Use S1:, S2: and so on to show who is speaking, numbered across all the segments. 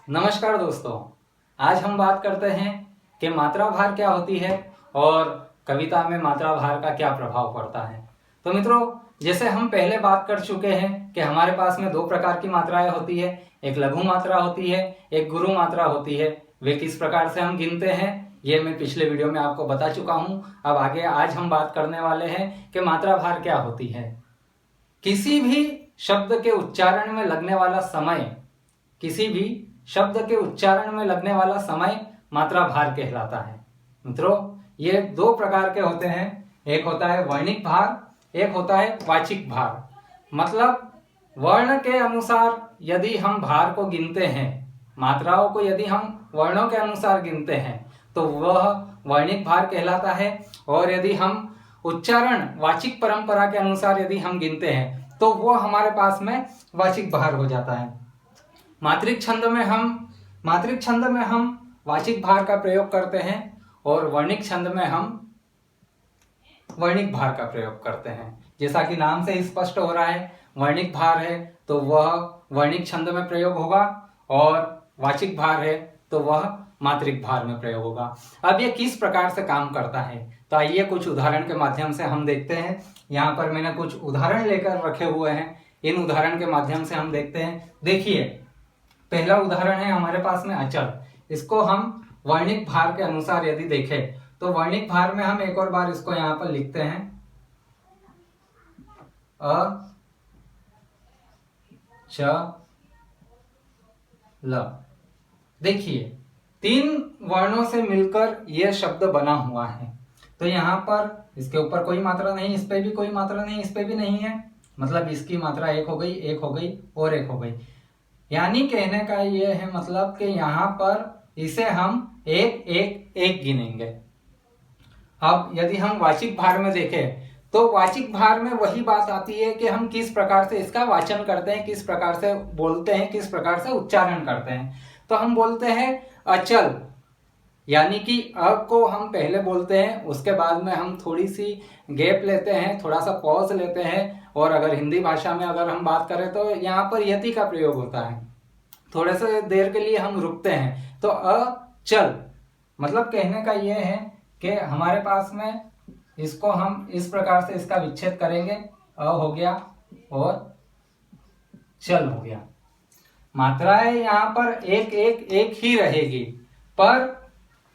S1: नमस्कार दोस्तों। आज हम बात करते हैं कि मात्रा भार क्या होती है और कविता में मात्रा भार का क्या प्रभाव पड़ता है। तो मित्रों, जैसे हम पहले बात कर चुके हैं कि हमारे पास में दो प्रकार की मात्राएं होती है, एक लघु मात्रा होती है, एक गुरु मात्रा होती है। वे किस प्रकार से हम गिनते हैं ये मैं पिछले वीडियो में आपको बता चुका हूं। अब आगे आज हम बात करने वाले हैं कि मात्रा भार क्या होती है। किसी भी शब्द के उच्चारण में लगने वाला समय किसी भी शब्द के उच्चारण में लगने वाला समय मात्रा भार कहलाता है। मित्रों, ये दो प्रकार के होते हैं, एक होता है वर्णिक भार, एक होता है वाचिक भार। मतलब वर्ण के अनुसार यदि हम भार को गिनते हैं, मात्राओं को यदि हम वर्णों के अनुसार गिनते हैं तो वह वर्णिक भार कहलाता है, और यदि हम उच्चारण वाचिक परंपरा के अनुसार यदि हम गिनते हैं तो वो हमारे पास में वाचिक भार हो जाता है। मात्रिक छंद में हम वाचिक भार का प्रयोग करते हैं और वर्णिक छंद में हम वर्णिक भार का प्रयोग करते हैं। जैसा कि नाम से स्पष्ट हो रहा है, वर्णिक भार है तो वह वर्णिक छंद में प्रयोग होगा और वाचिक भार है तो वह मात्रिक भार में प्रयोग होगा। अब ये किस प्रकार से काम करता है तो आइए कुछ उदाहरण के माध्यम से हम देखते हैं। यहाँ पर मैंने कुछ उदाहरण लेकर रखे हुए हैं, इन उदाहरण के माध्यम से हम देखते हैं। देखिए, पहला उदाहरण है हमारे पास में अचल। इसको हम वर्णिक भार के अनुसार यदि देखें तो वर्णिक भार में हम एक और बार इसको यहां पर लिखते हैं ल। देखिए, तीन वर्णों से मिलकर यह शब्द बना हुआ है, तो यहाँ पर इसके ऊपर कोई मात्रा नहीं, इस पे भी कोई मात्रा नहीं, इस पे भी नहीं है। मतलब इसकी मात्रा एक हो गई, एक हो गई और एक हो गई। यानी कहने का ये है मतलब कि यहाँ पर इसे हम एक एक एक गिनेंगे। अब यदि हम वाचिक भार में देखें तो वाचिक भार में वही बात आती है कि हम किस प्रकार से इसका वाचन करते हैं, किस प्रकार से बोलते हैं, किस प्रकार से उच्चारण करते हैं। तो हम बोलते हैं अचल, यानी कि अ को हम पहले बोलते हैं, उसके बाद में हम थोड़ी सी गैप लेते हैं, थोड़ा सा पॉज लेते हैं, और अगर हिंदी भाषा में अगर हम बात करें तो यहाँ पर यति का प्रयोग होता है, थोड़े से देर के लिए हम रुकते हैं। तो अचल मतलब कहने का यह है कि हमारे पास में इसको हम इस प्रकार से इसका विच्छेद करेंगे, अ हो गया और चल हो गया। मात्राएं यहाँ पर एक एक एक ही रहेगी, पर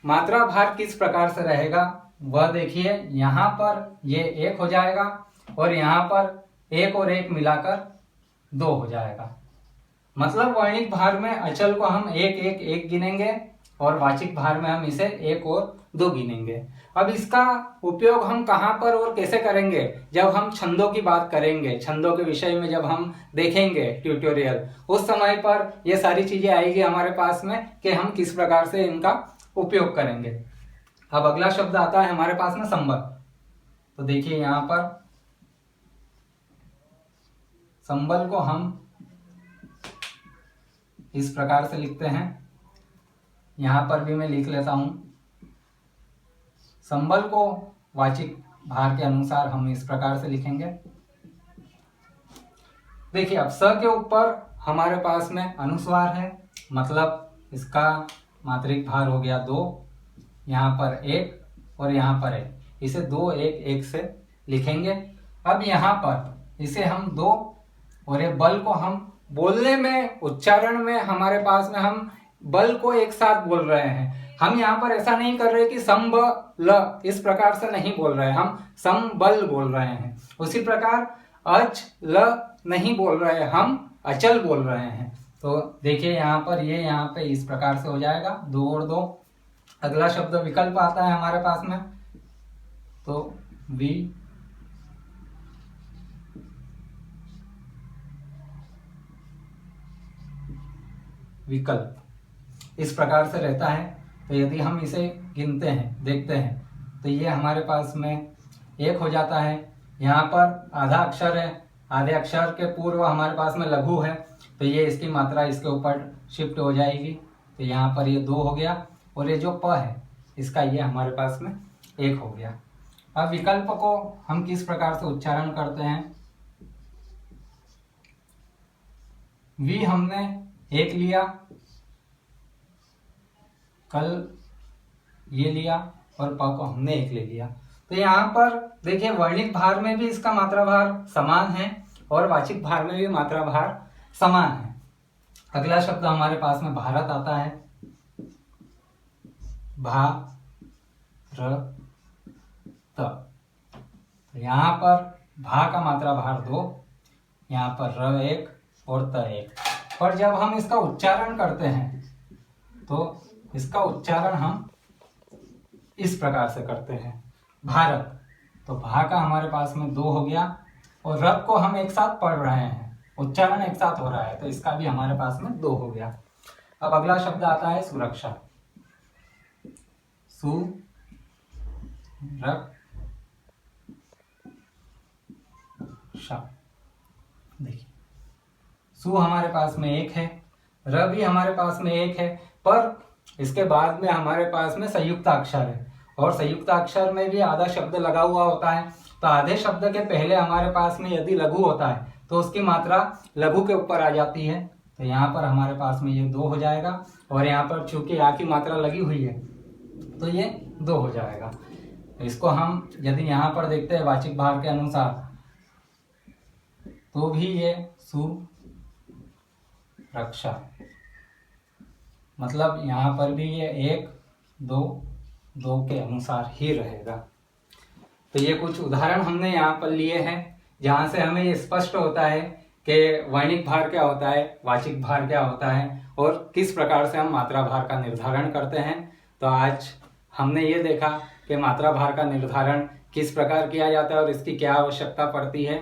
S1: मात्रा भार किस प्रकार से रहेगा वह देखिए। यहाँ पर ये एक हो जाएगा और यहाँ पर एक और एक मिलाकर दो हो जाएगा। मतलब वर्णिक भार में अचल को हम एक एक एक गिनेंगे और वाचिक भार में हम इसे एक और दो गिनेंगे। अब इसका उपयोग हम कहाँ पर और कैसे करेंगे, जब हम छंदों की बात करेंगे, छंदों के विषय में जब हम देखेंगे ट्यूटोरियल, उस समय पर ये सारी चीजें आएगी हमारे पास में कि हम किस प्रकार से इनका उपयोग करेंगे। अब अगला शब्द आता है हमारे पास में संबल। तो देखिए, यहाँ पर संबल को हम इस प्रकार से लिखते हैं, यहां पर भी मैं लिख लेता हूं। संबल को वाचिक भार के अनुसार हम इस प्रकार से लिखेंगे। देखिए, अब स के ऊपर हमारे पास में अनुस्वार है, मतलब इसका मात्रिक भार हो गया दो, यहाँ पर एक और यहाँ पर एक, इसे दो एक एक से लिखेंगे। अब यहाँ पर इसे हम दो और ये बल को हम बोलने में, उच्चारण में हमारे पास में हम बल को एक साथ बोल रहे हैं। हम यहाँ पर ऐसा नहीं कर रहे कि संबल, इस प्रकार से नहीं बोल रहे, हम संबल बोल रहे हैं। उसी प्रकार अचल नहीं बोल रहे, हम अचल बोल रहे हैं। तो देखिए, यहाँ पर ये यहाँ पे इस प्रकार से हो जाएगा, दो और दो। अगला शब्द विकल्प आता है हमारे पास में, तो विकल्प इस प्रकार से रहता है। तो यदि हम इसे गिनते हैं, देखते हैं, तो ये हमारे पास में एक हो जाता है। यहाँ पर आधा अक्षर है, आधे अक्षर के पूर्व हमारे पास में लघु है, तो ये इसकी मात्रा इसके ऊपर शिफ्ट हो जाएगी। तो यहाँ पर ये दो हो गया और ये जो प है इसका ये हमारे पास में एक हो गया। अब विकल्प को हम किस प्रकार से उच्चारण करते हैं, वी हमने एक लिया कल ये लिया और प को हमने 1 ले लिया। तो यहाँ पर देखिए वर्णिक भार में भी इसका मात्रा भार समान है और वाचिक भार में भी मात्रा भार समान है। अगला शब्द हमारे पास में भारत आता है, भारत। यहाँ पर भा का मात्रा भार 2, यहाँ पर र 1 और त 1। पर जब हम इसका उच्चारण करते हैं तो इसका उच्चारण हम इस प्रकार से करते हैं, भारत। तो भा का हमारे पास में 2 हो गया और रब को हम एक साथ पढ़ रहे हैं, उच्चारण एक साथ हो रहा है, तो इसका भी हमारे पास में 2 हो गया। अब अगला शब्द आता है सुरक्षा, सुरक्षा। देखिए सु हमारे पास में 1 है, र भी हमारे पास में 1 है, पर इसके बाद में हमारे पास में संयुक्त अक्षर है और संयुक्त अक्षर में भी आधा शब्द लगा हुआ होता है। तो आधे शब्द के पहले हमारे पास में यदि लघु होता है तो उसकी मात्रा लघु के ऊपर आ जाती है। तो यहाँ पर हमारे पास में ये 2 हो जाएगा और यहाँ पर चूंकि आ की मात्रा लगी हुई है तो ये 2 हो जाएगा। इसको हम यदि यहाँ पर देखते हैं वाचिक भार के अनुसार तो भी ये सुरक्षा, मतलब यहाँ पर भी ये 1 2 2 के अनुसार ही रहेगा। तो ये कुछ उदाहरण हमने यहाँ पर लिए हैं जहाँ से हमें ये स्पष्ट होता है कि वर्णिक भार क्या होता है, वाचिक भार क्या होता है और किस प्रकार से हम मात्रा भार का निर्धारण करते हैं। तो आज हमने ये देखा कि मात्रा भार का निर्धारण किस प्रकार किया जाता है और इसकी क्या आवश्यकता पड़ती है।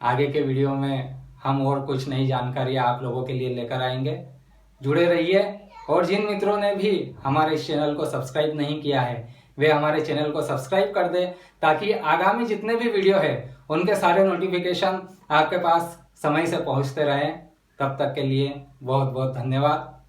S1: आगे के वीडियो में हम और कुछ नई जानकारी आप लोगों के लिए लेकर आएंगे। जुड़े रहिए और जिन मित्रों ने भी हमारे इस चैनल को सब्सक्राइब नहीं किया है वे हमारे चैनल को सब्सक्राइब कर दें ताकि आगामी जितने भी वीडियो है उनके सारे नोटिफिकेशन आपके पास समय से पहुंचते रहें। तब तक के लिए बहुत बहुत धन्यवाद।